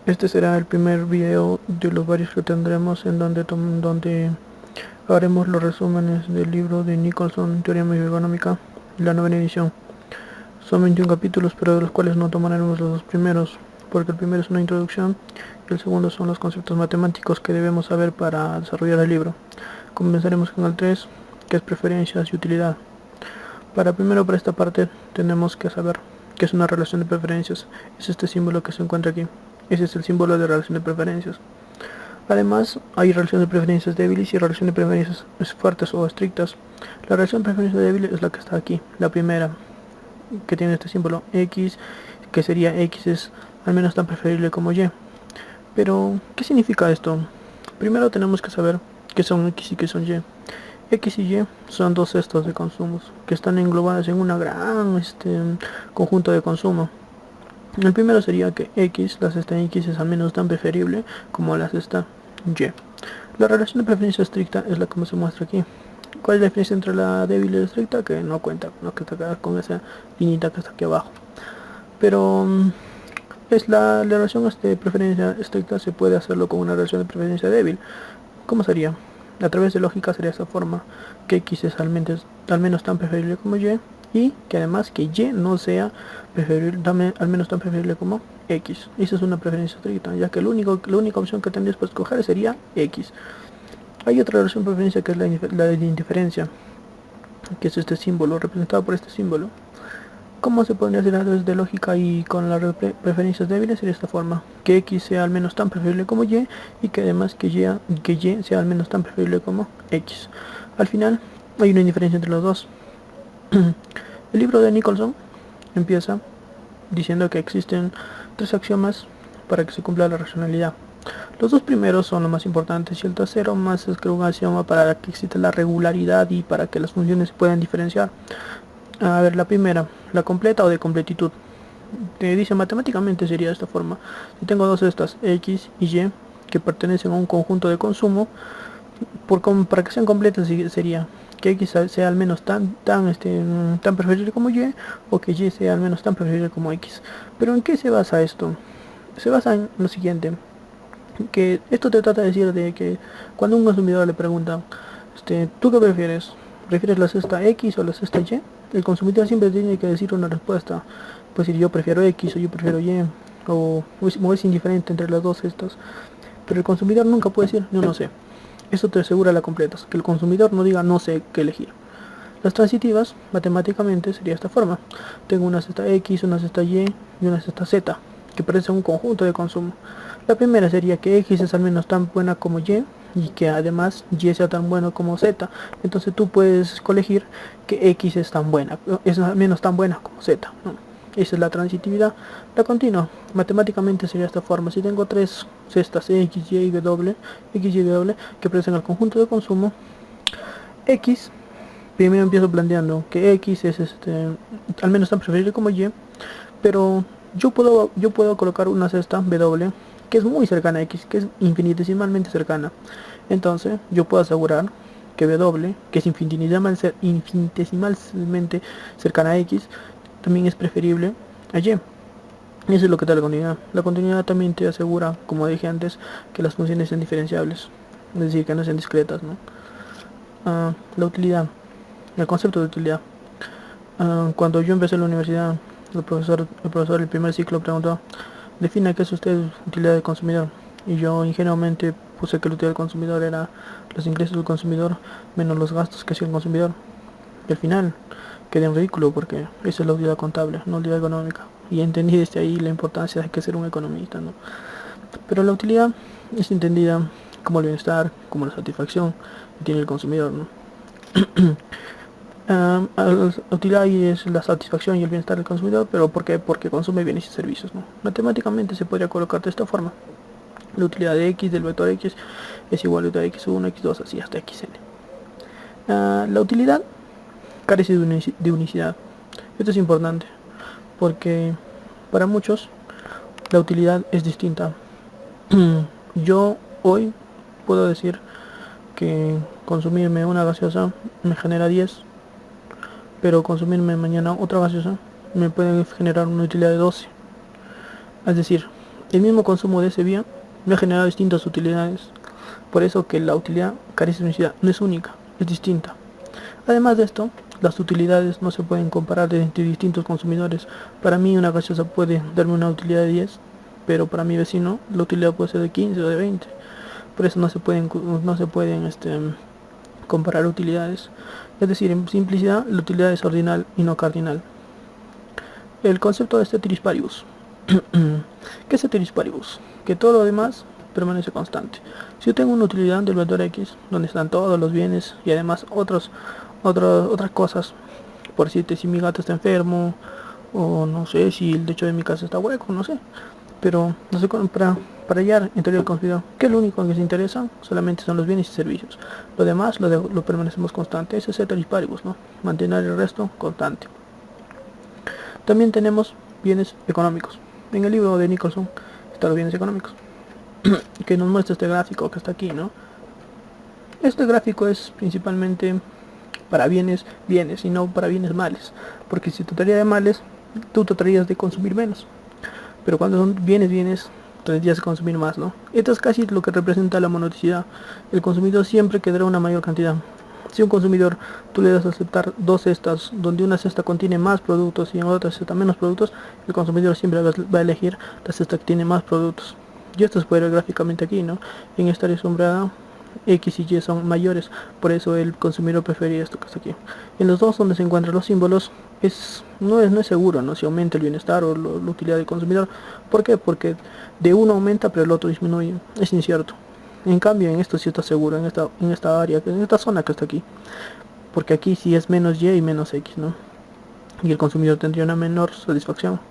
Este será el primer video de los varios que tendremos en donde haremos los resúmenes del libro de Nicholson, Teoría Económica, la novena edición. Son 21 capítulos, pero de los cuales no tomaremos los dos primeros, porque el primero es una introducción y el segundo son los conceptos matemáticos que debemos saber para desarrollar el libro. Comenzaremos con el 3, que es preferencias y utilidad. Para esta parte tenemos que saber qué es una relación de preferencias. Es este símbolo que se encuentra aquí. Ese es el símbolo de relación de preferencias. Además, hay relación de preferencias débiles y relación de preferencias fuertes o estrictas. La relación de preferencias débil es la que está aquí, la primera, que tiene este símbolo X, que sería X es al menos tan preferible como Y. Pero, ¿qué significa esto? Primero tenemos que saber qué son X y qué son Y. X y Y son dos cestas de consumos que están englobadas en una gran conjunto de consumo. El primero sería que X, la cesta X es al menos tan preferible como la cesta Y. La relación de preferencia estricta es la que se muestra aquí. ¿Cuál es la diferencia entre la débil y la estricta? Que no cuenta, no que está con esa linita que está aquí abajo. Pero es la relación de preferencia estricta se puede hacerlo con una relación de preferencia débil. ¿Cómo sería? A través de lógica sería esa forma, que X es al menos tan preferible como y que además que Y no sea preferible, al menos tan preferible como X. Esa es una preferencia estricta, ya que la única opción que tendrías para escoger sería X. Hay otra relación de preferencia que es la de indiferencia, que es este símbolo, representado por este símbolo. ¿Cómo se podría hacer a través de lógica y con las preferencias débiles? Sería esta forma, que X sea al menos tan preferible como y que además que Y sea al menos tan preferible como X. Al final hay una indiferencia entre los dos. El libro de Nicholson empieza diciendo que existen tres axiomas para que se cumpla la racionalidad. Los dos primeros son los más importantes y el tercero más es creo un axioma para que exista la regularidad y para que las funciones se puedan diferenciar. A ver, la primera, la completa o de completitud. Te dice matemáticamente sería de esta forma. Si tengo dos estas, X y Y, que pertenecen a un conjunto de consumo, para que sean completas sería que X sea al menos tan preferible como Y, o que Y sea al menos tan preferible como X. Pero ¿en qué se basa esto? Se basa en lo siguiente, que esto te trata de decir de que cuando un consumidor le pregunta, ¿tú qué prefieres? ¿Prefieres la cesta X o la cesta Y? El consumidor siempre tiene que decir una respuesta. Pues decir yo prefiero X o yo prefiero Y, o es indiferente entre las dos cestas. Pero el consumidor nunca puede decir yo no sé. Eso te asegura la completa, que el consumidor no diga no sé qué elegir. Las transitivas, matemáticamente, sería esta forma. Tengo una cesta X, una cesta Y y una cesta Z, que parecen un conjunto de consumo. La primera sería que X es al menos tan buena como y que además Y sea tan bueno como Z. Entonces tú puedes elegir que X es tan buena, es al menos tan buena como Z, ¿no? Esa es la transitividad. La continua, matemáticamente sería esta forma. Si tengo tres cestas X, Y y W, X, Y y W, que pertenecen al conjunto de consumo, X, primero empiezo planteando que X es al menos tan preferible como Y, pero yo puedo colocar una cesta W que es muy cercana a X, que es infinitesimalmente cercana. Entonces yo puedo asegurar que W, que es infinitesimalmente cercana a X, también es preferible a Y. Eso es lo que da la continuidad. La continuidad también te asegura, como dije antes, que las funciones sean diferenciables, es decir, que no sean discretas, ¿no? La utilidad, el concepto de utilidad. Cuando yo empecé en la universidad, el profesor del primer ciclo preguntó, defina qué es usted utilidad del consumidor. Y yo ingenuamente puse que la utilidad del consumidor era los ingresos del consumidor menos los gastos que hacía el consumidor. Y al final quedé en ridículo porque esa es la utilidad contable, no la utilidad económica. Y entendí desde ahí la importancia de que ser un economista, ¿no? Pero la utilidad es entendida como el bienestar, como la satisfacción que tiene el consumidor, ¿no? La utilidad es la satisfacción y el bienestar del consumidor, pero ¿por qué? Porque consume bienes y servicios, ¿no? Matemáticamente se podría colocar de esta forma. La utilidad de X del vector X es igual a la utilidad de X1, X2, así hasta Xn. La utilidad carece de unicidad. Esto es importante porque para muchos la utilidad es distinta. Yo hoy puedo decir que consumirme una gaseosa me genera 10, pero consumirme mañana otra gaseosa me puede generar una utilidad de 12. Es decir, el mismo consumo de ese bien me ha generado distintas utilidades. Por eso que la utilidad carece de unicidad, no es única, es distinta. Además de esto, las utilidades no se pueden comparar entre distintos consumidores. Para mí una gaseosa puede darme una utilidad de 10, pero para mi vecino la utilidad puede ser de 15 o de 20. Por eso no se pueden comparar utilidades. Es decir, en simplicidad, la utilidad es ordinal y no cardinal. El concepto de ceteris paribus. ¿Qué es ceteris paribus? Que todo lo demás permanece constante. Si yo tengo una utilidad del vector X, donde están todos los bienes y además otras cosas, por decirte, si mi gato está enfermo, o no sé, si el techo de mi casa está hueco, no sé. Pero no sé, para hallar en teoría del consumidor, que lo único que se interesa solamente son los bienes y servicios. Lo demás lo permanecemos constante. Ese es ceteris paribus, ¿no? Mantener el resto constante. También tenemos bienes económicos. En el libro de Nicholson están los bienes económicos, que nos muestra este gráfico que está aquí, ¿no? Este gráfico es principalmente para bienes y no para bienes males, porque si trataría de males, tú tratarías de consumir menos, pero cuando son bienes, tendrías que consumir más, ¿no? Esto es casi lo que representa la monoticidad. El consumidor siempre quedará una mayor cantidad. Si un consumidor tú le das a aceptar dos cestas, donde una cesta contiene más productos y en otra cesta menos productos, el consumidor siempre va a elegir la cesta que tiene más productos. Y esto se puede ver gráficamente aquí, ¿no? En esta área sombreada, X y Y son mayores, por eso el consumidor prefería esto que está aquí. En los dos donde se encuentran los símbolos, no es seguro, ¿no? Si aumenta el bienestar o la utilidad del consumidor. ¿Por qué? Porque de uno aumenta pero el otro disminuye. Es incierto. En cambio, en esto sí está seguro, en esta área, en esta zona que está aquí. Porque aquí sí es menos Y y menos X, ¿no? Y el consumidor tendría una menor satisfacción.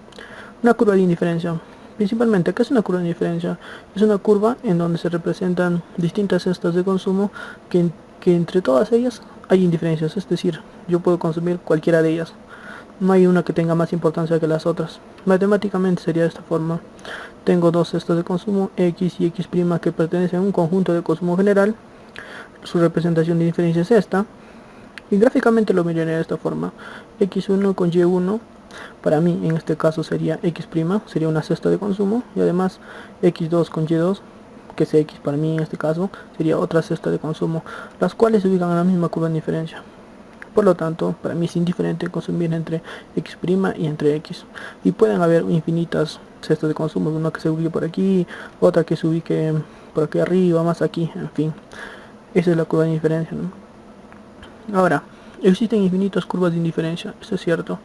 Una curva de indiferencia. Principalmente, ¿qué es una curva de indiferencia? Es una curva en donde se representan distintas cestas de consumo que entre todas ellas hay indiferencias. Es decir, yo puedo consumir cualquiera de ellas. No hay una que tenga más importancia que las otras. Matemáticamente sería de esta forma. Tengo dos cestas de consumo, X y X' que pertenecen a un conjunto de consumo general. Su representación de diferencia es esta. Y gráficamente lo miraría de esta forma. X1 con Y1, para mí en este caso sería X', sería una cesta de consumo. Y además X2 con Y2, que es X para mí en este caso, sería otra cesta de consumo. Las cuales se ubican en la misma curva de diferencia. Por lo tanto, para mí es indiferente consumir entre X' y entre X. Y pueden haber infinitas cestas de consumo, una que se ubique por aquí, otra que se ubique por aquí arriba, más aquí, en fin. Esa es la curva de indiferencia, ¿no? Ahora, existen infinitas curvas de indiferencia, eso es cierto.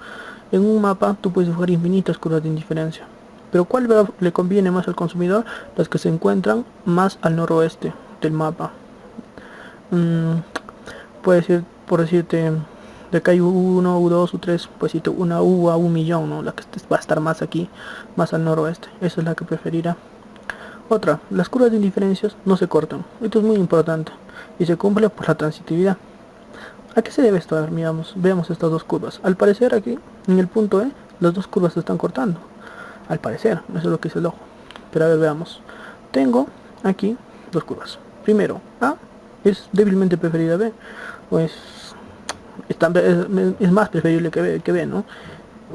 En un mapa tú puedes dibujar infinitas curvas de indiferencia. Pero ¿cuál le conviene más al consumidor? Las que se encuentran más al noroeste del mapa. Puede ser, por decirte, de acá hay U1, U2, U3, pues si una U a 1.000.000, ¿no? La que va a estar más aquí, más al noroeste. Esa es la que preferirá. Otra, las curvas de indiferencias no se cortan. Esto es muy importante y se cumple por la transitividad. ¿A qué se debe esto? A ver, veamos estas dos curvas. Al parecer aquí, en el punto E, las dos curvas se están cortando. Al parecer, eso es lo que dice el ojo. Pero a ver, veamos. Tengo aquí dos curvas. Primero, A es débilmente preferida a B. Pues es más preferible que B, ¿no?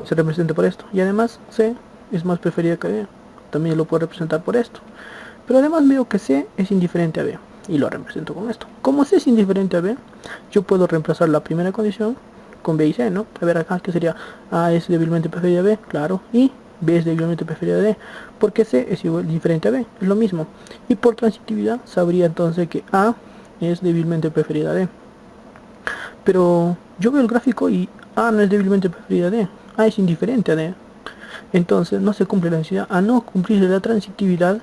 Se representa por esto. Y además C es más preferida que B. También lo puedo representar por esto. Pero además veo que C es indiferente a B. Y lo represento con esto. Como C es indiferente a B, yo puedo reemplazar la primera condición con B y C, ¿no? A ver acá, ¿qué sería? A es débilmente preferida a B, claro. Y B es débilmente preferida a D. Porque C es igual diferente a B. Es lo mismo. Y por transitividad sabría entonces que A es débilmente preferida a D. Pero yo veo el gráfico y A no es débilmente preferida a D. A es indiferente a D. Entonces no se cumple la necesidad. A no cumplirse la transitividad,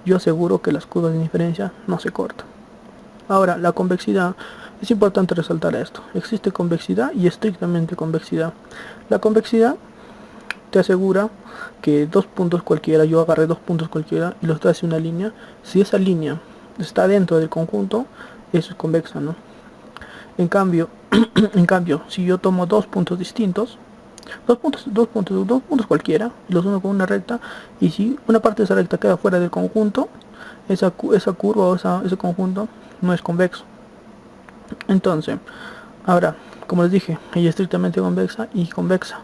yo aseguro que las curvas de indiferencia no se cortan. Ahora, la convexidad. Es importante resaltar esto. Existe convexidad y estrictamente convexidad. La convexidad te asegura que dos puntos cualquiera, yo agarré dos puntos cualquiera y los trace una línea. Si esa línea está dentro del conjunto, eso es convexa, ¿no? En cambio, si yo tomo dos puntos distintos, dos puntos cualquiera, y los uno con una recta, y si una parte de esa recta queda fuera del conjunto, esa curva o ese conjunto no es convexo. Entonces, ahora, como les dije, ella es estrictamente convexa y convexa.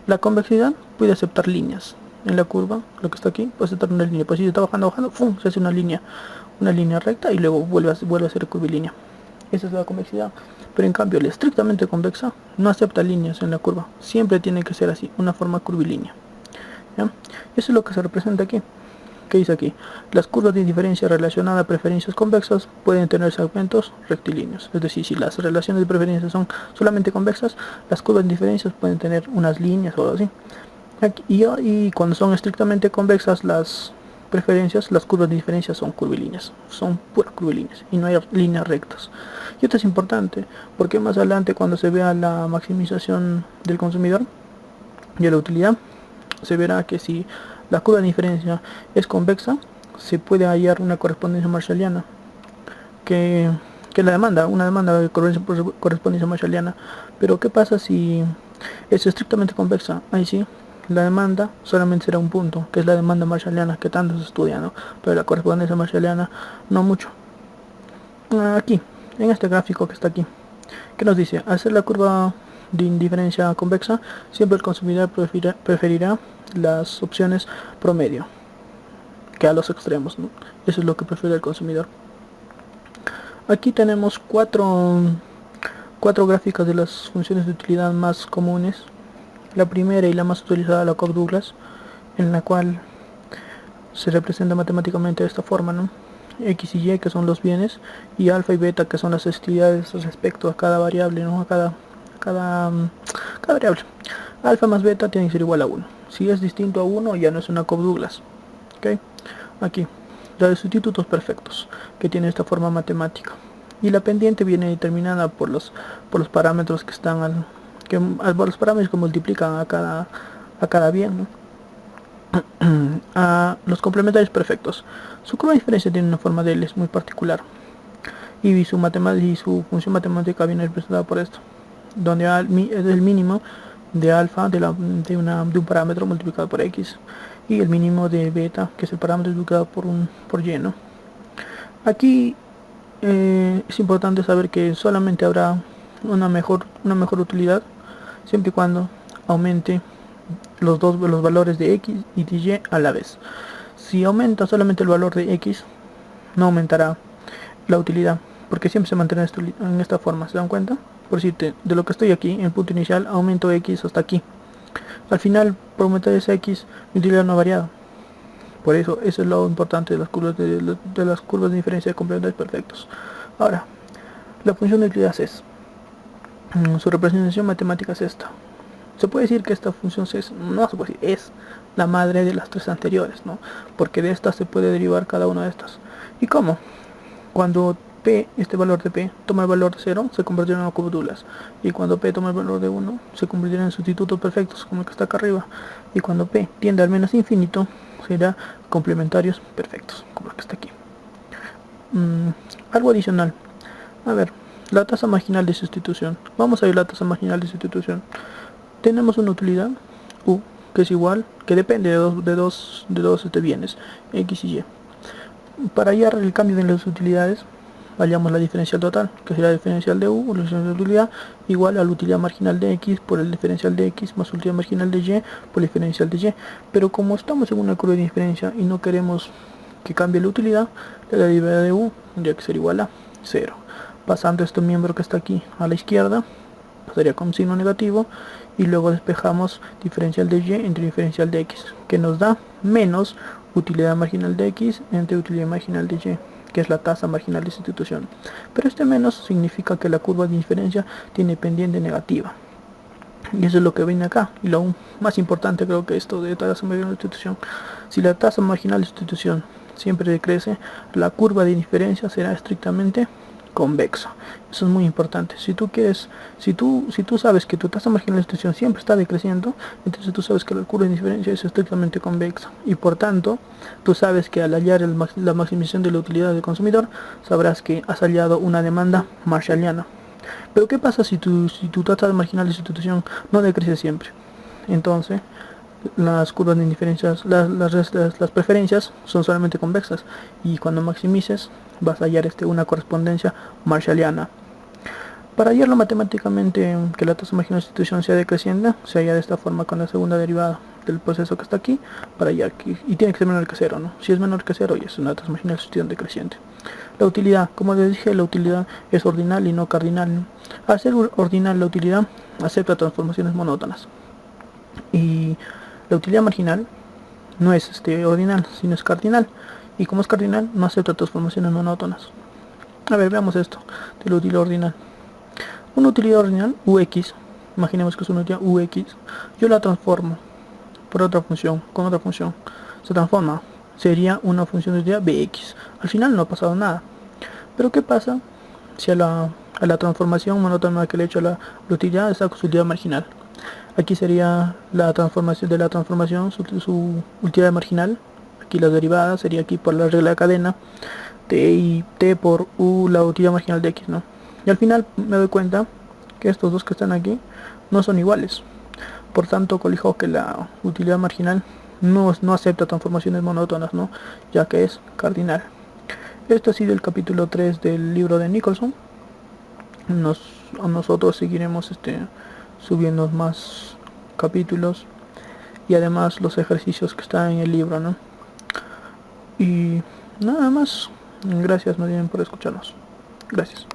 La convexidad puede aceptar líneas. en la curva, lo que está aquí, puede estar una línea. Pues si está bajando, ¡fum! Se hace una línea recta y luego vuelve a ser curvilínea. Esa es la convexidad. Pero en cambio, la estrictamente convexa no acepta líneas en la curva. Siempre tiene que ser así, una forma curvilínea. ¿Ya? Eso es lo que se representa aquí. ¿Qué dice aquí? Las curvas de indiferencia relacionadas a preferencias convexas pueden tener segmentos rectilíneos. Es decir, si las relaciones de preferencia son solamente convexas, las curvas de indiferencias pueden tener unas líneas o algo así. Y cuando son estrictamente convexas las preferencias, las curvas de diferencia son curvilíneas, son puras curvilíneas y no hay líneas rectas. Y esto es importante porque más adelante, cuando se vea la maximización del consumidor y la utilidad, se verá que si la curva de diferencia es convexa, se puede hallar una correspondencia marshalliana que una demanda de correspondencia marshalliana. Pero ¿qué pasa si es estrictamente convexa? Ahí sí, la demanda solamente será un punto, que es la demanda marshalliana que tanto se estudia, ¿no? Pero la correspondencia marshalliana no mucho. Aquí, en este gráfico que está aquí, ¿qué nos dice? Al ser la curva de indiferencia convexa, siempre el consumidor preferirá las opciones promedio que a los extremos, ¿no? Eso es lo que prefiere el consumidor. Aquí tenemos cuatro gráficas de las funciones de utilidad más comunes. La primera y la más utilizada, la Cobb-Douglas, en la cual se representa matemáticamente de esta forma, ¿no? X y Y, que son los bienes, y alfa y beta, que son las utilidades respecto a cada variable, ¿no? A cada variable. Alfa más beta tiene que ser igual a 1. Si es distinto a 1, ya no es una Cobb-Douglas. ¿Okay? Aquí, la de sustitutos perfectos, que tiene esta forma matemática. Y la pendiente viene determinada por los parámetros que están por los parámetros que multiplican a cada bien, ¿no? A los complementarios perfectos. Su curva de diferencia tiene una forma de L, es muy particular. Y su función matemática viene representada por esto, donde es el mínimo de alfa de un parámetro multiplicado por x, y el mínimo de beta, que es el parámetro multiplicado por y, ¿no? Aquí es importante saber que solamente habrá una mejor utilidad siempre y cuando aumente los valores de x y de y a la vez. Si aumenta solamente el valor de x, no aumentará la utilidad, porque siempre se mantiene en esta forma. ¿Se dan cuenta? Por decirte, de lo que estoy aquí, en el punto inicial, aumento x hasta aquí. Al final, por aumentar ese x, mi utilidad no ha variado. Por eso es lo importante de las curvas de diferencia de complementarios perfectos. Ahora, la función de utilidad es, su representación matemática es esta. Se puede decir que esta función no se puede decir, es la madre de las tres anteriores, ¿no? Porque de estas se puede derivar cada una de estas. ¿Y cómo? Cuando P, este valor de P, toma el valor de 0, se convertirá en Cobb-Douglas. Y cuando P toma el valor de 1, se convertirá en sustitutos perfectos, como el que está acá arriba. Y cuando P tiende al menos infinito, será complementarios perfectos, como el que está aquí. Algo adicional. A ver, la tasa marginal de sustitución. Vamos a ver la tasa marginal de sustitución. Tenemos una utilidad U, que es igual, que depende de dos bienes, X y Y. Para hallar el cambio de las utilidades, hallamos la diferencial total, que será la diferencial de U, la diferencial de utilidad, igual a la utilidad marginal de X por el diferencial de X más utilidad marginal de Y por el diferencial de Y. Pero como estamos en una curva de diferencia y no queremos que cambie la utilidad, la derivada de U tendría que ser igual a 0. Pasando este miembro que está aquí a la izquierda, pasaría con signo negativo, y luego despejamos diferencial de Y entre diferencial de X, que nos da menos utilidad marginal de X entre utilidad marginal de Y, que es la tasa marginal de sustitución. Pero este menos significa que la curva de diferencia tiene pendiente negativa. Y eso es lo que viene acá. Y lo más importante, creo que esto de tasa marginal de sustitución. Si la tasa marginal de sustitución siempre decrece, la curva de diferencia será estrictamente convexa. Eso es muy importante. Si tú sabes que tu tasa marginal de sustitución siempre está decreciendo, entonces tú sabes que la curva de diferencia es estrictamente convexa, y por tanto tú sabes que al hallar la maximización de la utilidad del consumidor, sabrás que has hallado una demanda marshalliana. Pero ¿qué pasa si tu tasa marginal de sustitución no decrece siempre? Entonces las curvas de indiferencias, las preferencias son solamente convexas, y cuando maximices vas a hallar una correspondencia marshalliana. Para hallarlo matemáticamente, que la tasa marginal de sustitución sea decreciente, se halla de esta forma con la segunda derivada. del proceso que está aquí para allá aquí, y tiene que ser menor que cero, ¿no? Si es menor que cero, ya es una transformación sustitución decreciente. La utilidad, como les dije, la utilidad es ordinal y no cardinal, ¿no? Al ser ordinal, la utilidad acepta transformaciones monótonas, y la utilidad marginal no es ordinal, sino es cardinal, y como es cardinal, no acepta transformaciones monótonas. A ver, veamos esto de la utilidad ordinal. Una utilidad ordinal, ux, imaginemos que es una utilidad ux, yo la transformo por otra función, con otra función, se transforma, sería una función de utilidad bx. Al final no ha pasado nada. Pero ¿qué pasa si a la transformación monótona que le he hecho a la utilidad está con su utilidad marginal? Aquí sería la transformación de la transformación, su utilidad marginal. Aquí la derivada sería aquí por la regla de cadena, t y t por u, la utilidad marginal de x, ¿no? Y al final me doy cuenta que estos dos que están aquí no son iguales. Por tanto, colijo que la utilidad marginal no acepta transformaciones monótonas, ¿no? Ya que es cardinal. Este ha sido el capítulo 3 del libro de Nicholson. Nosotros seguiremos subiendo más capítulos y además los ejercicios que están en el libro, ¿no? Y nada más. Gracias más bien por escucharnos. Gracias.